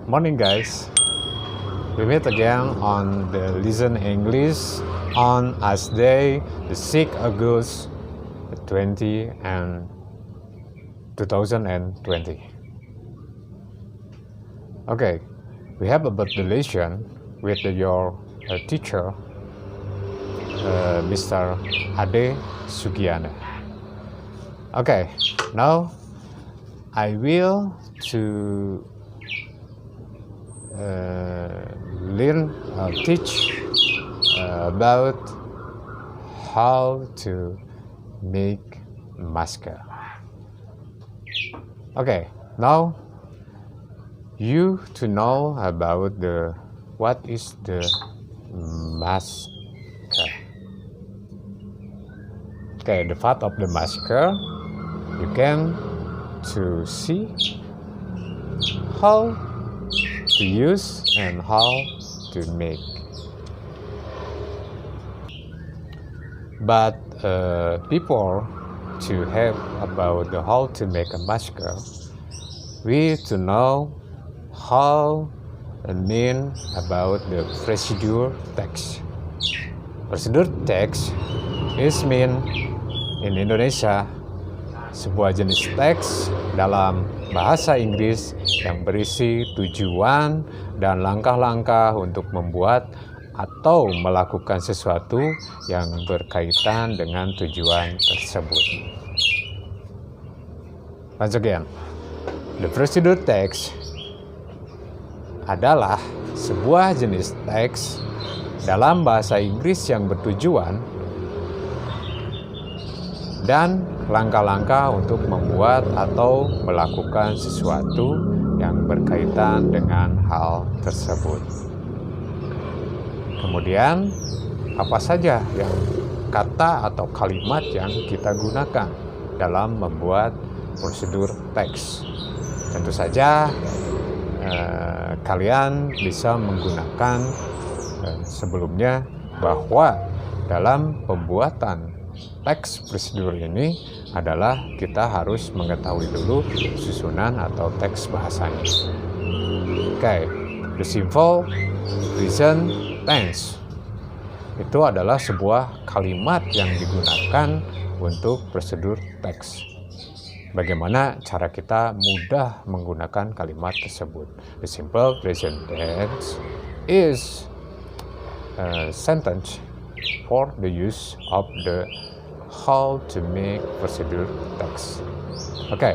Morning guys, we meet again on the Listen English on as day the 6th August 2020. Okay, we have about the lesson with your teacher, Mr. Ade Sugiana. Okay, now I will to teach about how to make masker. Okay, now you to know about what is the masker. Okay, the part of the masker you can to see how to use and how to make. But people to have about how to make a masker, we to know how mean about the procedure text. Procedure text is mean in Indonesia sebuah jenis teks dalam bahasa Inggris yang berisi tujuan dan langkah-langkah untuk membuat atau melakukan sesuatu yang berkaitan dengan tujuan tersebut. Once again, the procedure text adalah sebuah jenis teks dalam bahasa Inggris yang bertujuan dan langkah-langkah untuk membuat atau melakukan sesuatu yang berkaitan dengan hal tersebut. Kemudian, apa saja yang kata atau kalimat yang kita gunakan dalam membuat prosedur teks? Tentu saja kalian bisa menggunakan sebelumnya bahwa dalam pembuatan teks prosedur ini adalah kita harus mengetahui dulu susunan atau teks bahasanya. Okay, the simple present tense itu adalah sebuah kalimat yang digunakan untuk prosedur teks. Bagaimana cara kita mudah menggunakan kalimat tersebut? The simple present tense is a sentence for the use of the how to make procedure text. Okay,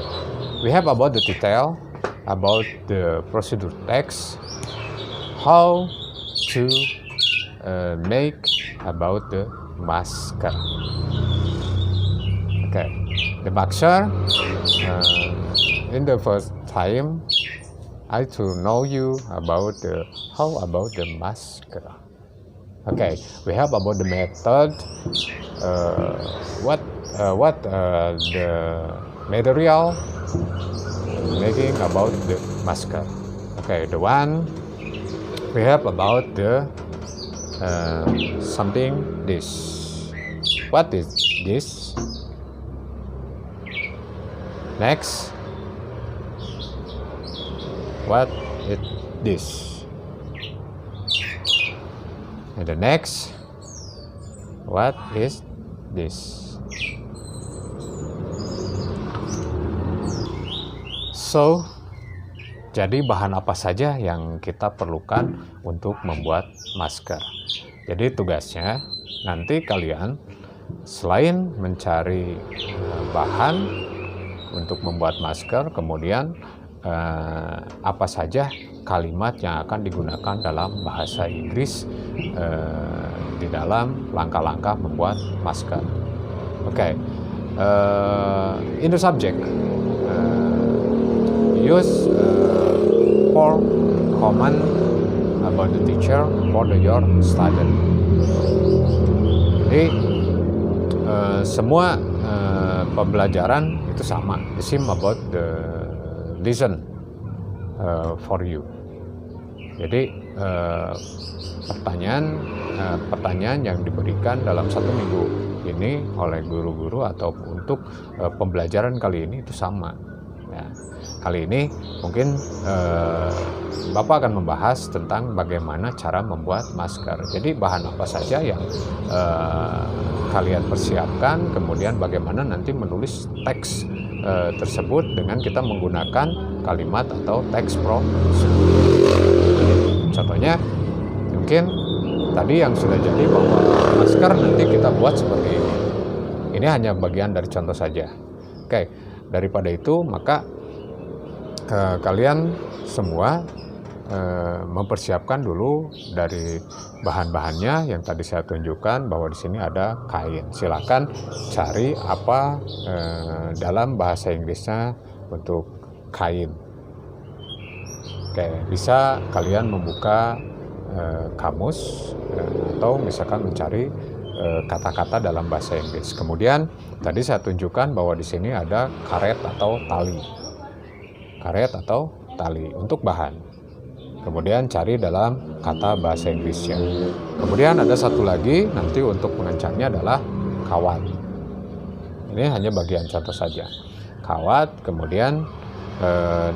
we have about the detail about the procedure text, how to make about the masker. Okay, the masker in the first time I to know you about how about the masker. Okay, we have about the method, what the material making about the masker. Okay, the one we have about the something this. What is this? Next, what is this? And the next, what is this? So, jadi bahan apa saja yang kita perlukan untuk membuat masker? Jadi tugasnya nanti kalian selain mencari bahan untuk membuat masker, kemudian apa saja kalimat yang akan digunakan dalam bahasa Inggris di dalam langkah-langkah membuat masker. Okay, in the subject, use for comment about the teacher for your student. Jadi semua pembelajaran itu sama, the same about the listen for you. Jadi pertanyaan yang diberikan dalam 1 minggu ini oleh guru-guru atau untuk pembelajaran kali ini itu sama. Ya. kali ini mungkin Bapak akan membahas tentang bagaimana cara membuat masker. Jadi bahan apa saja yang kalian persiapkan, kemudian bagaimana nanti menulis teks tersebut dengan kita menggunakan kalimat atau teks prosedur. Contohnya mungkin tadi yang sudah jadi bahwa masker nanti kita buat seperti ini. Ini hanya bagian dari contoh saja. Oke, daripada itu maka kalian semua mempersiapkan dulu dari bahan-bahannya yang tadi saya tunjukkan bahwa di sini ada kain. Silakan cari apa dalam bahasa Inggrisnya untuk kain. Oke, bisa kalian membuka kamus atau misalkan mencari kata-kata dalam bahasa Inggris. Kemudian tadi saya tunjukkan bahwa di sini ada karet atau tali. Karet atau tali untuk bahan. Kemudian cari dalam kata bahasa Inggrisnya. Kemudian ada satu lagi nanti untuk pengencangnya adalah kawat. Ini hanya bagian contoh saja. Kawat, kemudian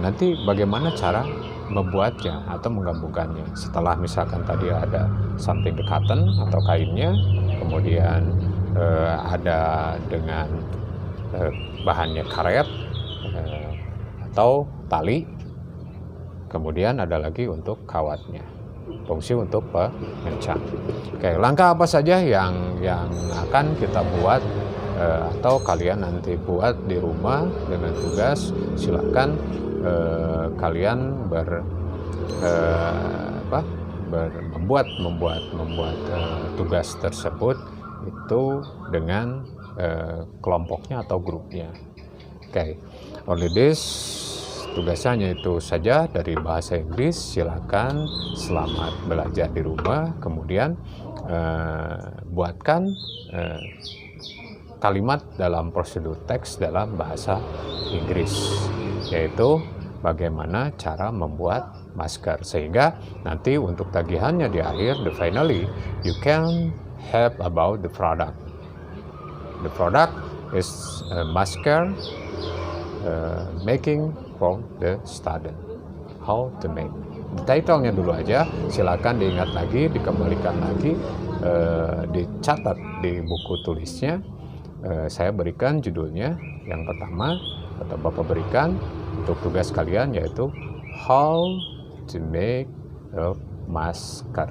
nanti bagaimana cara membuatnya atau menggabungkannya. Setelah misalkan tadi ada something the cotton atau kainnya, kemudian ada dengan bahannya karet atau tali, kemudian ada lagi untuk kawatnya, fungsi untuk pengencang. Oke, langkah apa saja yang akan kita buat atau kalian nanti buat di rumah dengan tugas? Silakan kalian membuat tugas tersebut itu dengan kelompoknya atau grupnya. Oke, only this, tugasnya hanya itu saja dari bahasa Inggris. Silakan selamat belajar di rumah. Kemudian buatkan kalimat dalam prosedur teks dalam bahasa Inggris, yaitu bagaimana cara membuat masker, sehingga nanti untuk tagihannya di akhir, finally you can have about the product. The product is a masker making for the student. How to make. Title-nya dulu aja, silakan diingat lagi, dikembalikan lagi, dicatat di buku tulisnya. Saya berikan judulnya yang pertama, atau Bapak berikan untuk tugas kalian, yaitu how to make a masker.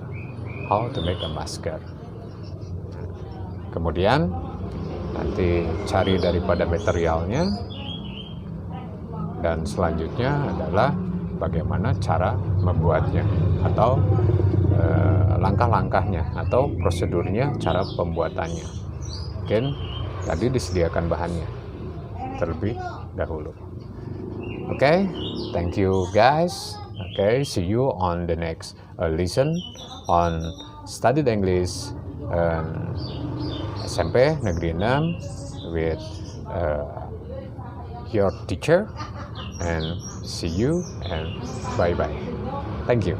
How to make a masker. Kemudian nanti cari daripada materialnya, dan selanjutnya adalah bagaimana cara membuatnya atau langkah-langkahnya atau prosedurnya, cara pembuatannya. Mungkin tadi disediakan bahannya terlebih dahulu. Okay, thank you guys. Okay, see you on the next lesson on Studied English SMP Negeri 6 with your teacher, and see you and bye bye. Thank you.